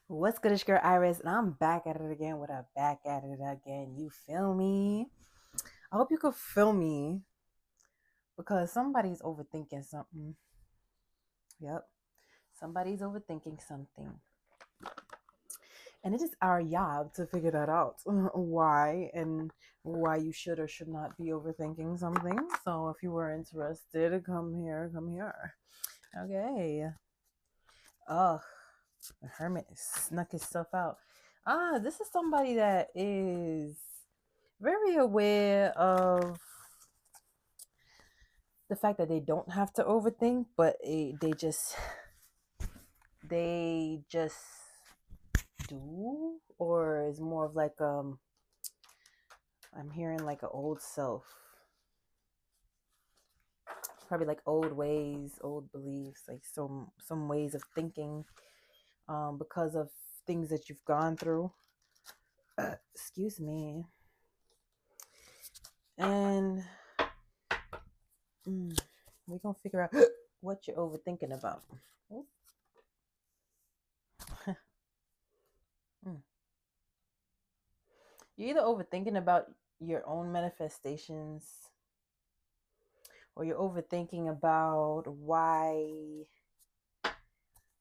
What's good, it's your girl Iris, and I'm back at it again with a back at it again. You feel me? I hope you could feel me because somebody's overthinking something. Yep, somebody's overthinking something, and it is our job to figure that out. Why and why you should or should not be overthinking something. So if you were interested, come here, come here. Okay. Ugh, the hermit snuck himself out. This is somebody that is very aware of the fact that they don't have to overthink, but they just do, or is more of like I'm hearing like an old self, probably like old ways, old beliefs, like some ways of thinking, because of things that you've gone through. Excuse me, and we're gonna figure out what you're overthinking about. Mm. You're either overthinking about your own manifestations, or you're overthinking about why.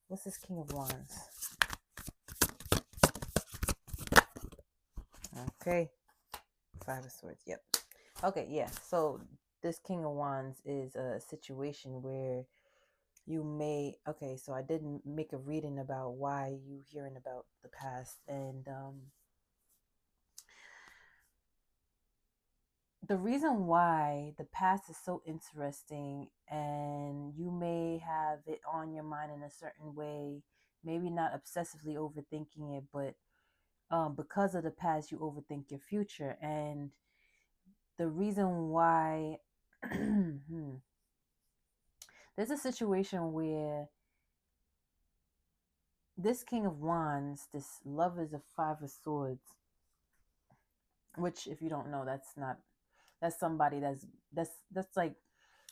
What's this King of Wands? Okay. Five of Swords. Yep. Okay, yeah. So this King of Wands is a situation where you may. Okay, so I didn't make a reading about why you hearing about the past, and the reason why the past is so interesting, and you may have it on your mind in a certain way, maybe not obsessively overthinking it, but because of the past, you overthink your future. And the reason why there's a situation where this King of Wands, this love is a Five of Swords, which if you don't know, that's somebody that's like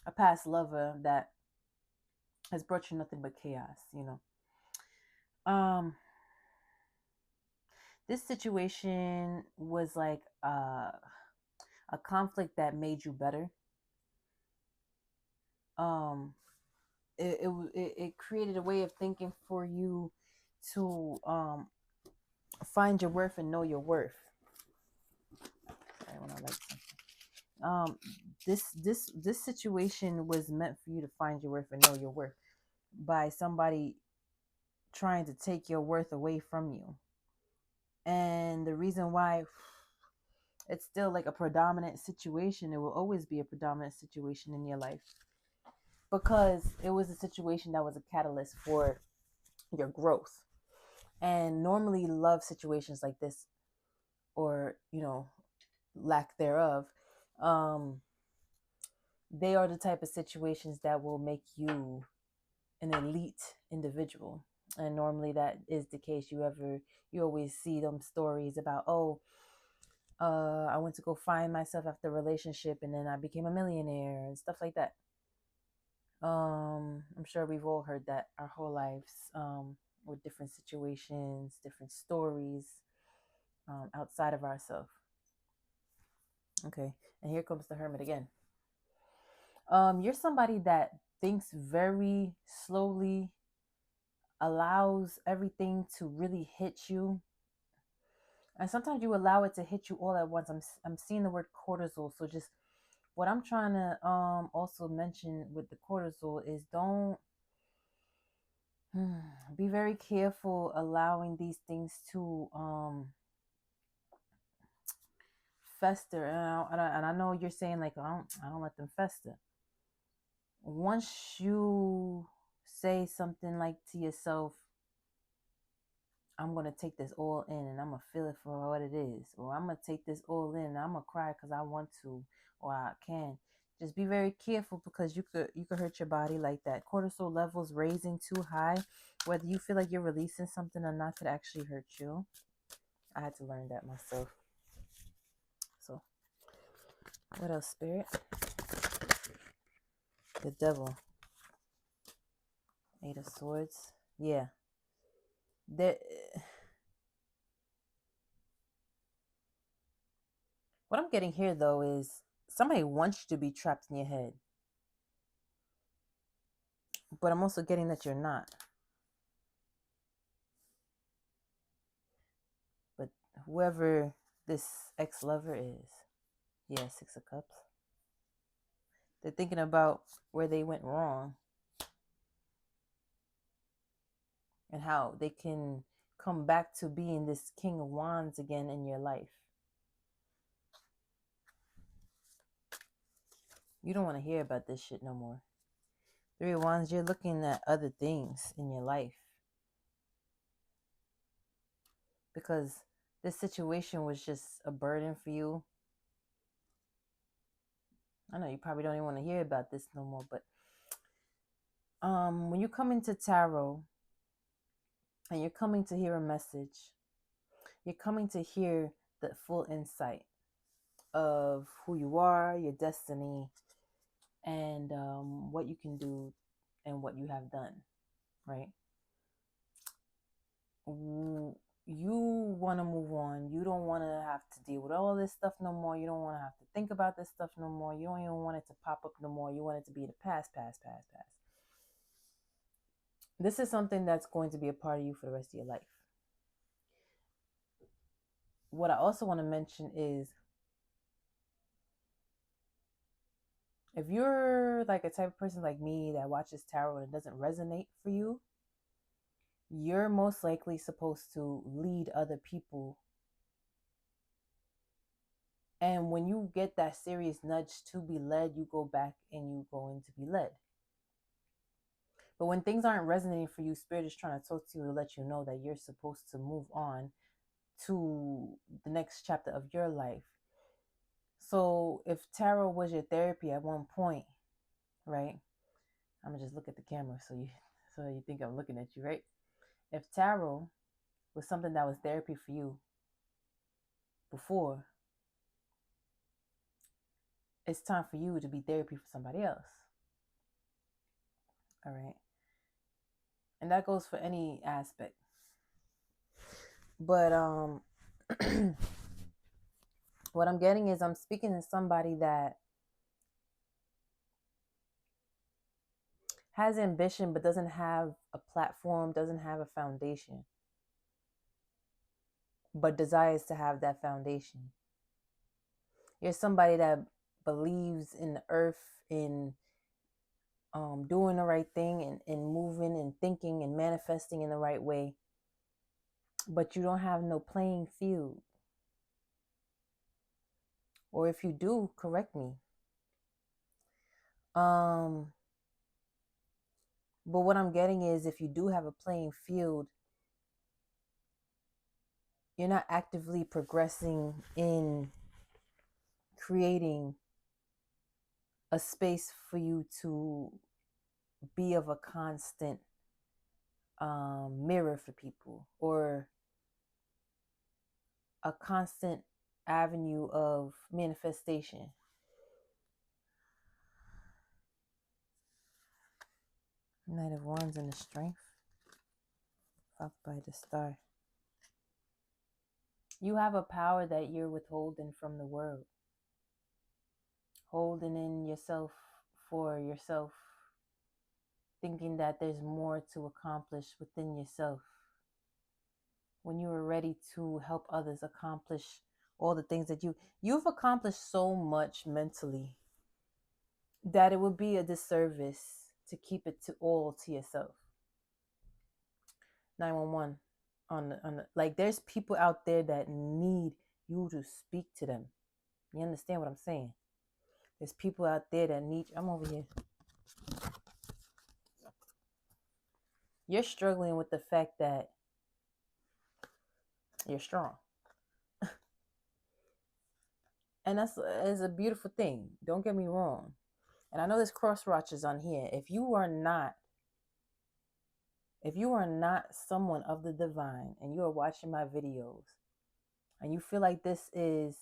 a past lover that has brought you nothing but chaos. This situation was like a conflict that made you better. um it created a way of thinking for you to find your worth and know your worth. Sorry, when I like something. um this situation was meant for you to find your worth and know your worth by somebody trying to take your worth away from you. And the reason why it's still like a predominant situation, it will always be a predominant situation in your life, because it was a situation that was a catalyst for your growth. And normally love situations like this, or lack thereof, um they are the type of situations that will make you an elite individual. And normally that is the case. You always see them stories about, oh, I went to go find myself after a relationship and then I became a millionaire and stuff like that. I'm sure we've all heard that our whole lives, with different situations, different stories, outside of ourselves. Okay, and here comes the Hermit again. You're somebody that thinks very slowly, allows everything to really hit you, and sometimes you allow it to hit you all at once. I'm seeing the word cortisol, so just what I'm trying to also mention with the cortisol is don't be very careful allowing these things to fester. And I know you're saying like I don't let them fester. Once you say something like to yourself, I'm going to take this all in and I'm going to feel it for what it is, or I'm going to take this all in and I'm going to cry because I want to, or I can. Just be very careful, because you could hurt your body like that. Cortisol levels raising too high, whether you feel like you're releasing something or not, could actually hurt you. I had to learn that myself. So, what else, Spirit? The Devil. Eight of Swords. Yeah. There, What I'm getting here, though, is somebody wants you to be trapped in your head. But I'm also getting that you're not. But whoever this ex-lover is, yeah, Six of Cups, they're thinking about where they went wrong and how they can come back to being this King of Wands again in your life. You don't want to hear about this shit no more. Three of Wands, you're looking at other things in your life. Because this situation was just a burden for you. I know you probably don't even want to hear about this no more, but when you come into tarot and you're coming to hear a message, you're coming to hear the full insight of who you are, your destiny, and what you can do and what you have done, right? You want to move on. You don't want to have to deal with all this stuff no more. You don't want to have to think about this stuff no more. You don't even want it to pop up no more. You want it to be the past. This is something that's going to be a part of you for the rest of your life. What I also want to mention is, if you're like a type of person like me that watches tarot and it doesn't resonate for you, you're most likely supposed to lead other people. And when you get that serious nudge to be led, you go back and you go in to be led. But when things aren't resonating for you, Spirit is trying to talk to you to let you know that you're supposed to move on to the next chapter of your life. So if tarot was your therapy at one point, right? I'm gonna just look at the camera so you think I'm looking at you, right? If tarot was something that was therapy for you before, it's time for you to be therapy for somebody else. All right. And that goes for any aspect. But what I'm getting is, I'm speaking to somebody that has ambition but doesn't have a platform, doesn't have a foundation, but desires to have that foundation. You're somebody that believes in the earth, in doing the right thing, and moving and thinking and manifesting in the right way, but you don't have no playing field. Or if you do, correct me. But what I'm getting is, if you do have a playing field, you're not actively progressing in creating a space for you to be of a constant mirror for people, or a constant avenue of manifestation. Knight of Wands and the Strength, followed by the Star. You have a power that you're withholding from the world, holding in yourself for yourself, thinking that there's more to accomplish within yourself, when you are ready to help others accomplish all the things that you've accomplished so much mentally, that it would be a disservice to keep it to all to yourself. 911 on the like, there's people out there that need you to speak to them. You understand what I'm saying? There's people out there that need, I'm over here. You're struggling with the fact that you're strong. And that's is a beautiful thing. Don't get me wrong. And I know there's cross watchers on here. If you are not someone of the divine and you are watching my videos and you feel like this is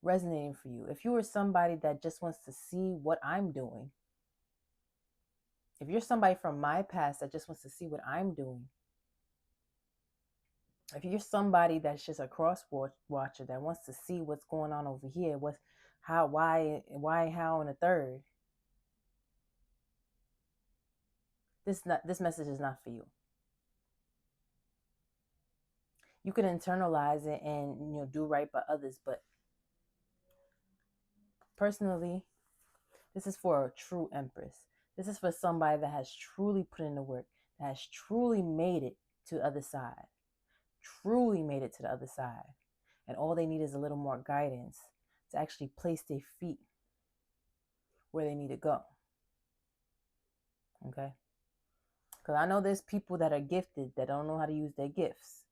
resonating for you, if you are somebody that just wants to see what I'm doing, if you're somebody from my past that just wants to see what I'm doing, If you're somebody that's just a cross watcher that wants to see what's going on over here, what's how, why, how, and a third, this message is not for you. You can internalize it and do right by others, but personally, this is for a true empress. This is for somebody that has truly put in the work, that has truly made it to the other side, truly made it to the other side. And all they need is a little more guidance to actually place their feet where they need to go. Okay? Because I know there's people that are gifted that don't know how to use their gifts.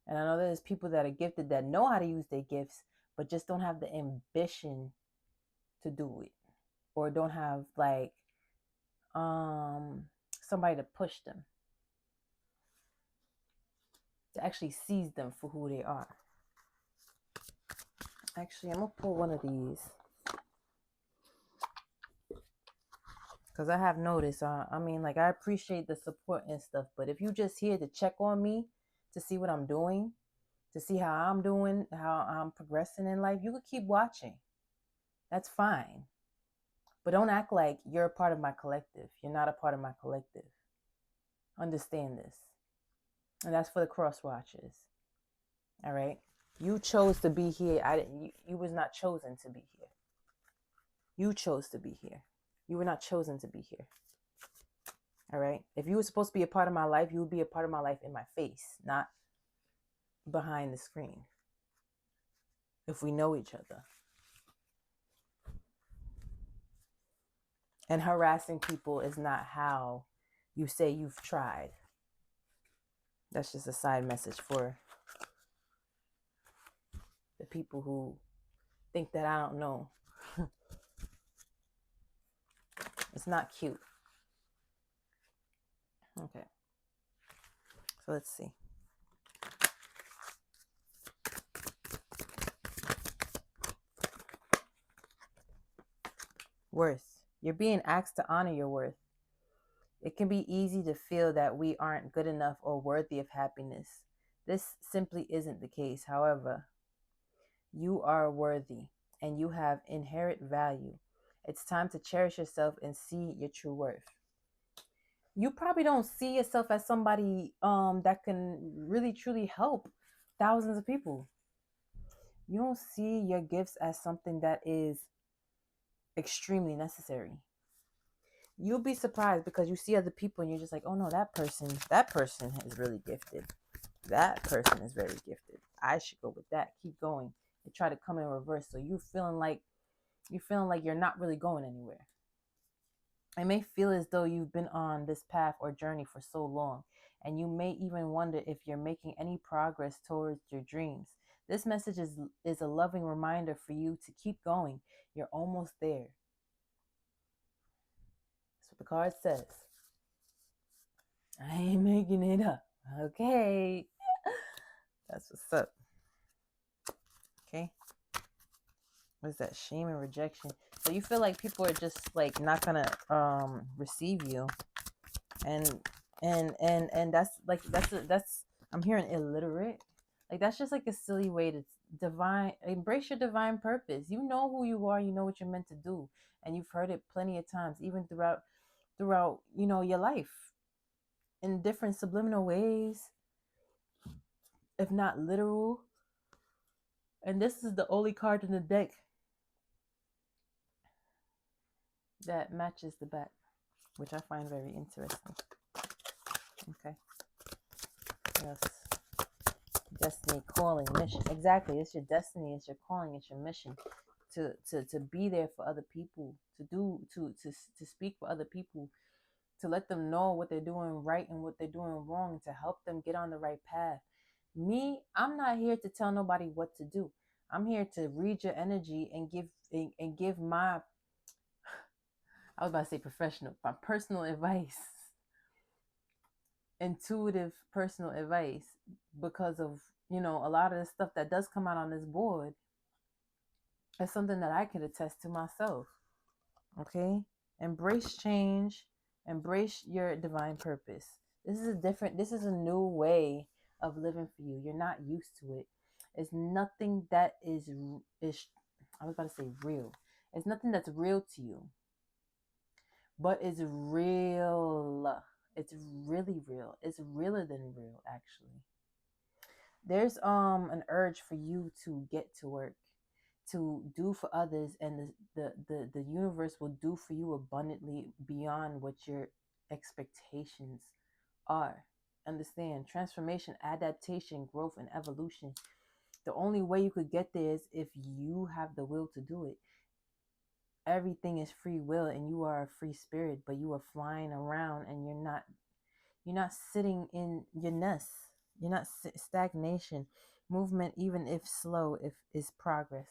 And I know there's people that are gifted that know how to use their gifts, but just don't have the ambition to do it. Or don't have like somebody to push them, to actually seize them for who they are. Actually, I'm gonna pull one of these because I have noticed. I mean, like, I appreciate the support and stuff, but if you just here to check on me, to see what I'm doing, to see how I'm doing, how I'm progressing in life, you could keep watching. That's fine, but don't act like you're a part of my collective. You're not a part of my collective. Understand this, and that's for the cross watchers. All right. You chose to be here. I didn't. You was not chosen to be here. You chose to be here. You were not chosen to be here. All right. If you were supposed to be a part of my life, you would be a part of my life in my face, not behind the screen. If we know each other. And harassing people is not how you say you've tried. That's just a side message for the people who think that I don't know. It's not cute. Okay. So let's see. Worth. You're being asked to honor your worth. It can be easy to feel that we aren't good enough or worthy of happiness. This simply isn't the case. However, you are worthy and you have inherent value. It's time to cherish yourself and see your true worth. You probably don't see yourself as somebody that can really truly help thousands of people. You don't see your gifts as something that is extremely necessary. You'll be surprised because you see other people and you're just like, oh no, that person is really gifted. That person is very gifted. I should go with that. Keep going. And try to come in reverse. So you're feeling like you're not really going anywhere. It may feel as though you've been on this path or journey for so long, and you may even wonder if you're making any progress towards your dreams. This message is a loving reminder for you to keep going. You're almost there. That's what the card says. I ain't making it up. Okay. That's what's up. Okay. What is that? Shame and rejection. So you feel like people are just like not gonna receive you. And that's I'm hearing illiterate. Like that's just like a silly way to embrace your divine purpose. You know who you are, you know what you're meant to do. And you've heard it plenty of times, even throughout your life, in different subliminal ways, if not literal. And this is the only card in the deck that matches the back, which I find very interesting. Okay. Yes. Destiny, calling, mission. Exactly. It's your destiny, it's your calling, it's your mission to be there for other people, to speak for other people, to let them know what they're doing right and what they're doing wrong, and to help them get on the right path. Me, I'm not here to tell nobody what to do. I'm here to read your energy and give my, I was about to say professional, my personal advice, intuitive personal advice, because of a lot of the stuff that does come out on this board is something that I can attest to myself. Okay, embrace change, embrace your divine purpose. This is a new way of living for you. You're not used to it. It's nothing that is I was about to say real. It's nothing that's real to you, but it's real. It's really real. It's realer than real, actually. There's an urge for you to get to work, to do for others, and the universe will do for you abundantly beyond what your expectations are. Understand? Transformation, adaptation, growth, and evolution. The only way you could get there is if you have the will to do it. Everything is free will, and you are a free spirit, but you are flying around, and you're not sitting in your nest. You're not stagnation. Movement, even if slow, if is progress.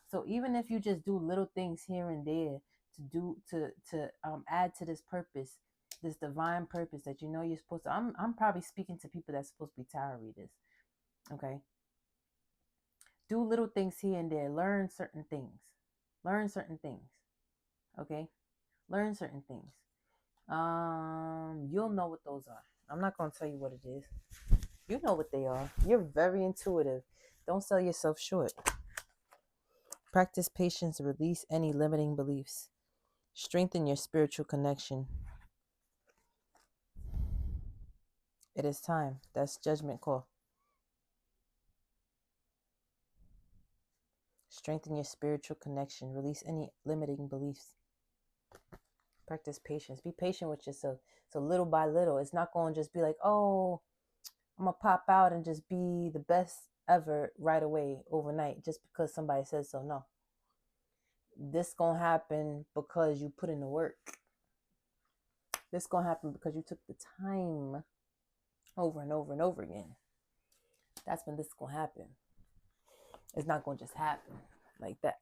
So even if you just do little things here and there to add to this purpose, this divine purpose that you know you're supposed to. I'm probably speaking to people that's supposed to be tarot readers. Okay. Do little things here and there. Learn certain things. Learn certain things. Okay. Learn certain things. You'll know what those are. I'm not gonna tell you what it is. You know what they are. You're very intuitive. Don't sell yourself short. Practice patience, release any limiting beliefs. Strengthen your spiritual connection. It is time. That's judgment call. Strengthen your spiritual connection. Release any limiting beliefs. Practice patience. Be patient with yourself. So little by little, it's not going to just be like, oh, I'm going to pop out and just be the best ever right away overnight just because somebody says so. No. This going to happen because you put in the work. This going to happen because you took the time over and over and over again. That's when this is going to happen. It's not going to just happen like that.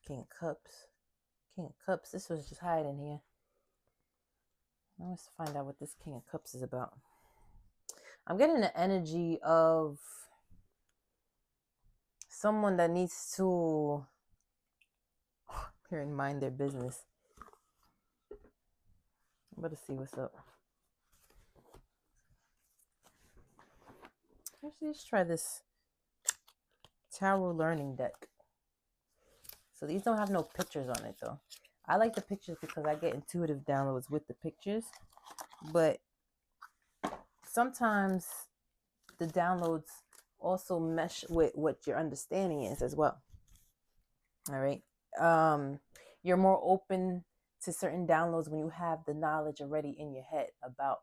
King of Cups. King of Cups. This was just hiding here. Let's find out what this King of Cups is about. I'm getting the energy of someone that needs to here and mind their business. I'm about to see what's up. Actually, let's try this tarot learning deck. So these don't have no pictures on it though. I like the pictures because I get intuitive downloads with the pictures, but sometimes the downloads also mesh with what your understanding is as well. All right. You're more open to certain downloads when you have the knowledge already in your head about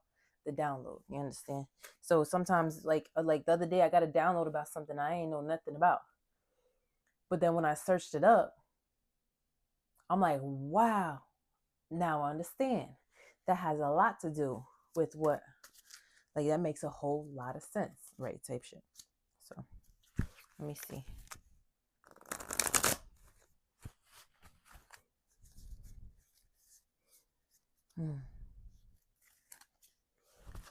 the download. You understand? So sometimes like the other day I got a download about something I ain't know nothing about. But then when I searched it up, I'm like, wow, now I understand. That has a lot to do with what, like that makes a whole lot of sense, right? Type shit. So let me see. Some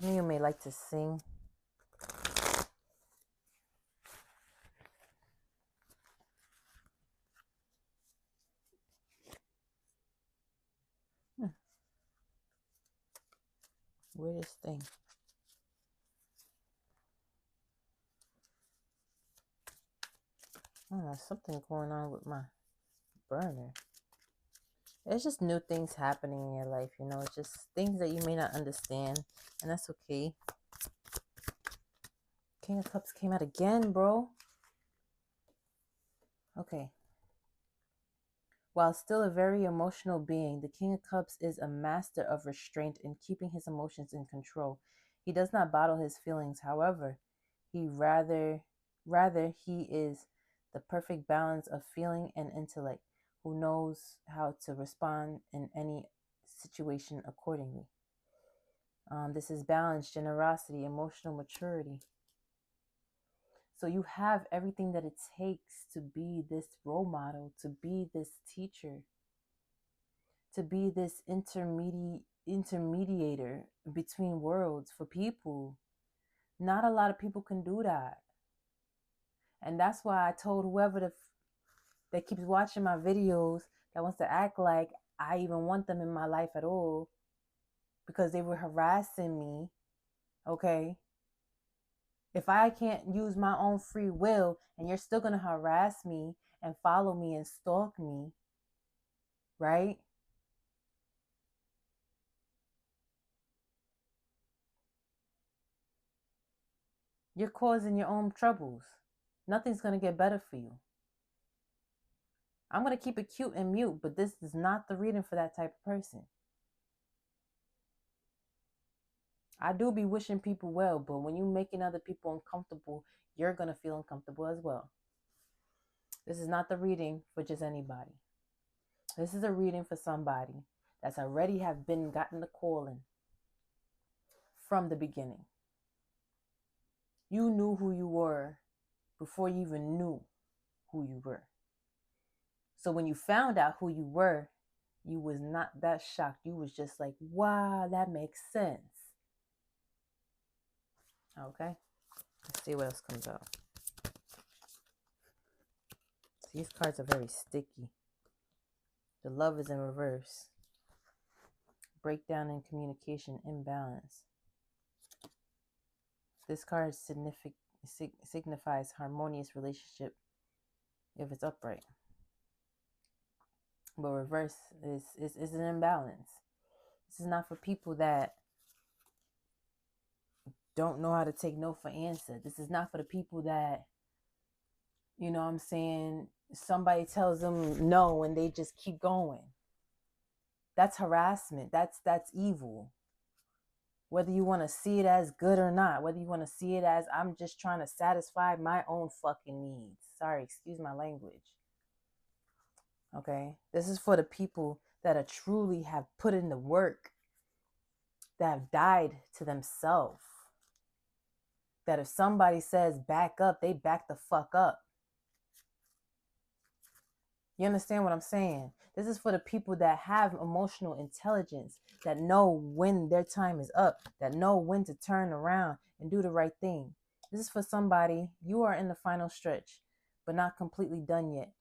of you may like to sing. Weirdest thing. I don't know, something going on with my burner. It's just new things happening in your life, you know. It's just things that you may not understand, and that's okay. King of Cups came out again, bro. Okay. While still a very emotional being, the King of Cups is a master of restraint and keeping his emotions in control. He does not bottle his feelings, however, he rather he is the perfect balance of feeling and intellect, who knows how to respond in any situation accordingly. This is balance, generosity, emotional maturity. So you have everything that it takes to be this role model, to be this teacher, to be this intermediator between worlds for people. Not a lot of people can do that. And that's why I told whoever that keeps watching my videos that wants to act like I even want them in my life at all because they were harassing me, okay? If I can't use my own free will and you're still going to harass me and follow me and stalk me, right? You're causing your own troubles. Nothing's going to get better for you. I'm going to keep it cute and mute, but this is not the reading for that type of person. I do be wishing people well, but when you're making other people uncomfortable, you're going to feel uncomfortable as well. This is not the reading for just anybody. This is a reading for somebody that's already have been gotten the calling from the beginning. You knew who you were before you even knew who you were. So when you found out who you were, you was not that shocked. You was just like, wow, that makes sense. Okay, let's see what else comes out. These cards are very sticky. The love is in reverse. Breakdown in communication, imbalance. This card signifies harmonious relationship if it's upright. But reverse is an imbalance. This is not for people that don't know how to take no for answer. This is not for the people that, you know what I'm saying, somebody tells them no and they just keep going. That's harassment. That's evil. Whether you want to see it as good or not, whether you want to see it as I'm just trying to satisfy my own fucking needs. Sorry, excuse my language. Okay? This is for the people that are truly have put in the work, that have died to themselves. That if somebody says back up, they back the fuck up. You understand what I'm saying? This is for the people that have emotional intelligence, that know when their time is up, that know when to turn around and do the right thing. This is for somebody, you are in the final stretch, but not completely done yet.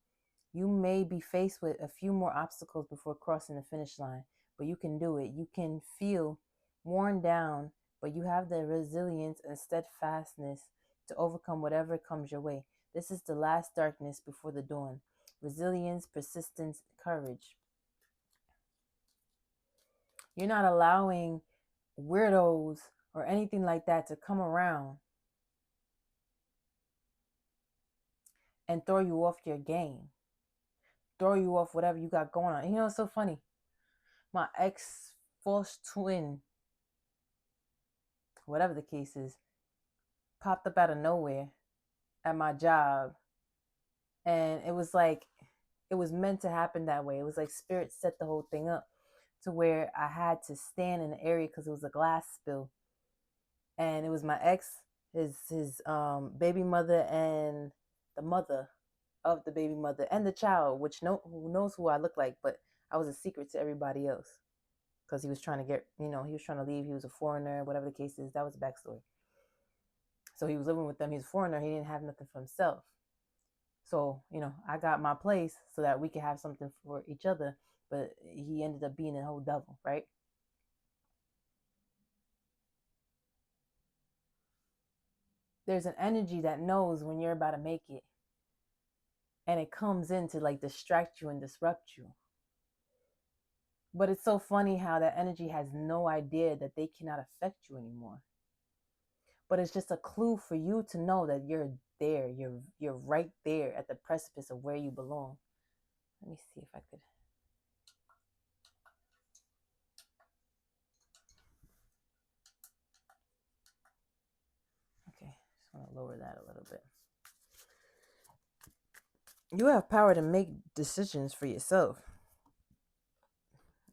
You may be faced with a few more obstacles before crossing the finish line, but you can do it. You can feel worn down, but you have the resilience and steadfastness to overcome whatever comes your way. This is the last darkness before the dawn. Resilience, persistence, courage. You're not allowing weirdos or anything like that to come around and throw you off your game, throw you off whatever you got going on. You know, it's so funny. My ex false twin, whatever the case is, popped up out of nowhere at my job. And it was like, it was meant to happen that way. It was like spirit set the whole thing up to where I had to stand in the area because it was a glass spill. And it was my ex, his baby mother, and the mother of the baby mother and the child, which who knows who I look like, but I was a secret to everybody else because he was trying to get, he was trying to leave. He was a foreigner, whatever the case is. That was the backstory. So he was living with them. He's a foreigner. He didn't have nothing for himself. So, I got my place so that we could have something for each other. But he ended up being a whole devil, right? There's an energy that knows when you're about to make it. And it comes in to like distract you and disrupt you. But it's so funny how that energy has no idea that they cannot affect you anymore. But it's just a clue for you to know that you're there. You're right there at the precipice of where you belong. Let me see if I could. Okay, just want to lower that a little bit. You have power to make decisions for yourself.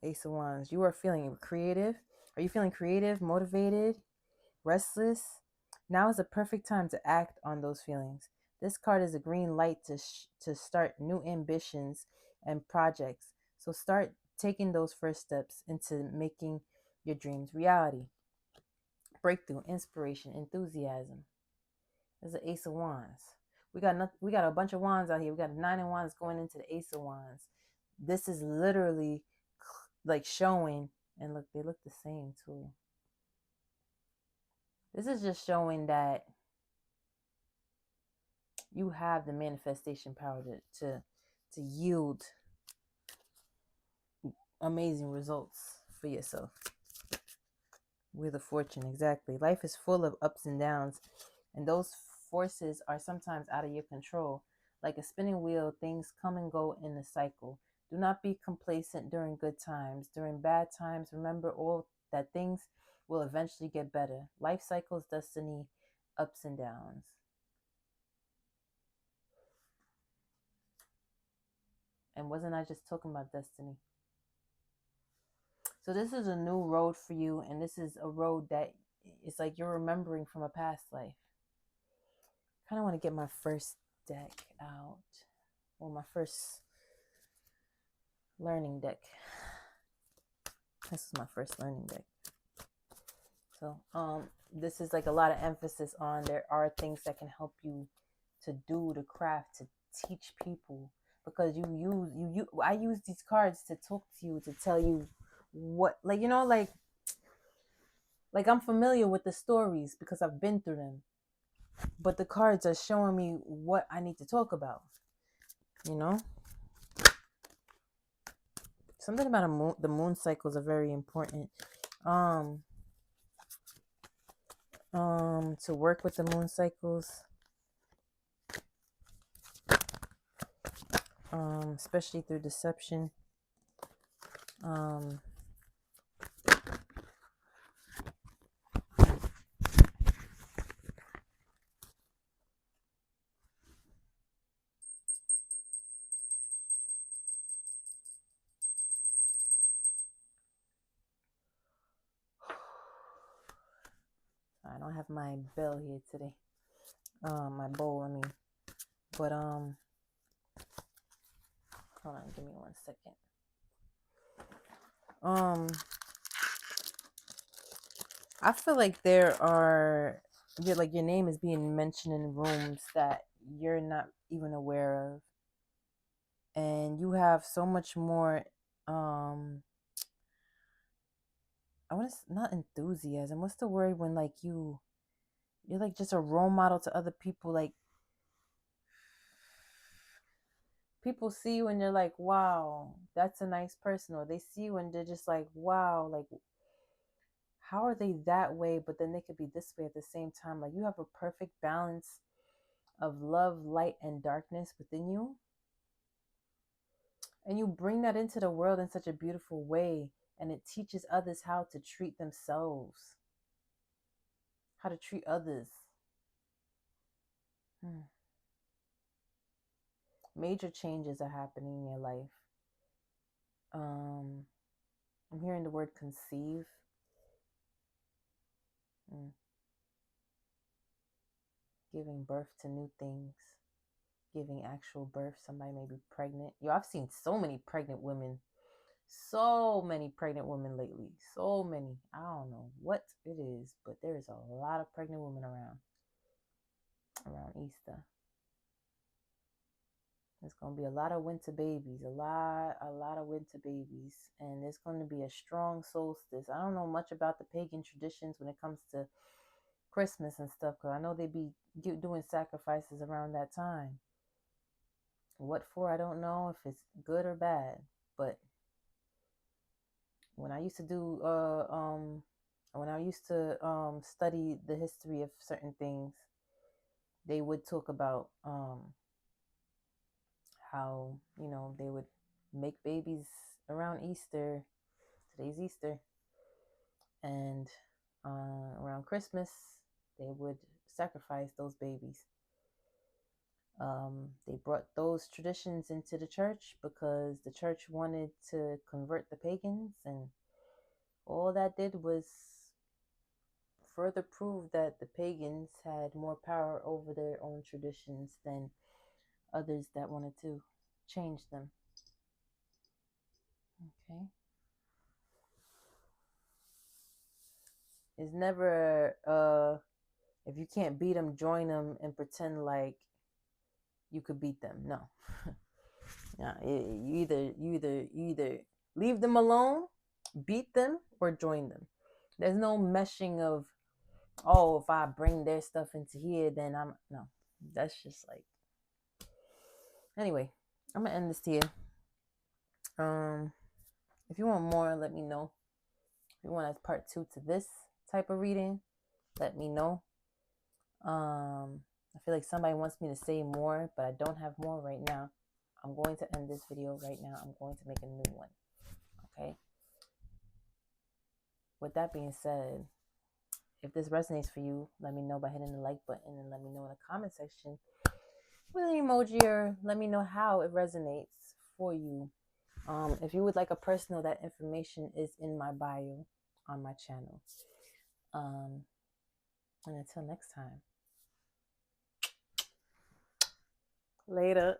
Ace of Wands. You are feeling creative. Are you feeling creative, motivated, restless? Now is the perfect time to act on those feelings. This card is a green light to start new ambitions and projects. So start taking those first steps into making your dreams reality. Breakthrough, inspiration, enthusiasm. There's the Ace of Wands. We got a bunch of wands out here. We got a 9 of Wands going into the Ace of Wands. This is literally like showing, and look, they look the same too. This is just showing that You have the manifestation power to yield amazing results for yourself. Wheel of Fortune, exactly. Life is full of ups and downs, and those forces are sometimes out of your control. Like a spinning wheel, things come and go in a cycle. Do not be complacent during good times. During bad times, remember all that things will eventually get better. Life cycles, destiny, ups and downs. And wasn't I just talking about destiny? So this is a new road for you, and this is a road that it's like you're remembering from a past life. Kind of want to get my first deck out, or my first learning deck. This is my first learning deck. So this is like a lot of emphasis on there are things that can help you to do the craft, to teach people, because I use these cards to talk to you, to tell you what, like, you know, like I'm familiar with the stories because I've been through them, but the cards are showing me what I need to talk about, you know. Something about the moon cycles are very important. To work with the moon cycles, especially through deception. I don't have my bell here today. My bowl, I mean. But hold on, give me 1 second. I feel like your name is being mentioned in rooms that you're not even aware of, and you have so much more. I want to not enthusiasm. What's the word when like you're like just a role model to other people, like people see you and they're like, wow, that's a nice person. Or they see you and they're just like, wow, like, how are they that way? But then they could be this way at the same time. Like, you have a perfect balance of love, light, and darkness within you. And you bring that into the world in such a beautiful way. And it teaches others how to treat themselves, how to treat others. Major changes are happening in your life. I'm hearing the word conceive. Giving birth to new things, giving actual birth. Somebody may be pregnant. Yo, I've seen so many pregnant women lately. So many. I don't know what it is, but there is a lot of pregnant women around Easter. There's going to be a lot of winter babies, a lot of winter babies, and there's going to be a strong solstice. I don't know much about the pagan traditions when it comes to Christmas and stuff, because I know they be doing sacrifices around that time. What for, I don't know if it's good or bad, but when I used to do study the history of certain things, they would talk about how, you know, they would make babies around Easter. Today's Easter. And around Christmas, they would sacrifice those babies. They brought those traditions into the church because the church wanted to convert the pagans, and all that did was further prove that the pagans had more power over their own traditions than others that wanted to change them. Okay. It's never if you can't beat them, join them and pretend like you could beat them. No. Yeah, you either leave them alone, beat them, or join them. There's no meshing of, oh, if I bring their stuff into here, then I'm no. That's just like Anyway, I'm gonna end this here. If you want more, let me know. If you want a part 2 to this type of reading, let me know. I feel like somebody wants me to say more, but I don't have more right now. I'm going to end this video right now. I'm going to make a new one. Okay. With that being said, if this resonates for you, let me know by hitting the like button, and let me know in the comment section with an emoji, or let me know how it resonates for you. If you would like a personal, that information is in my bio on my channel. And until next time, later.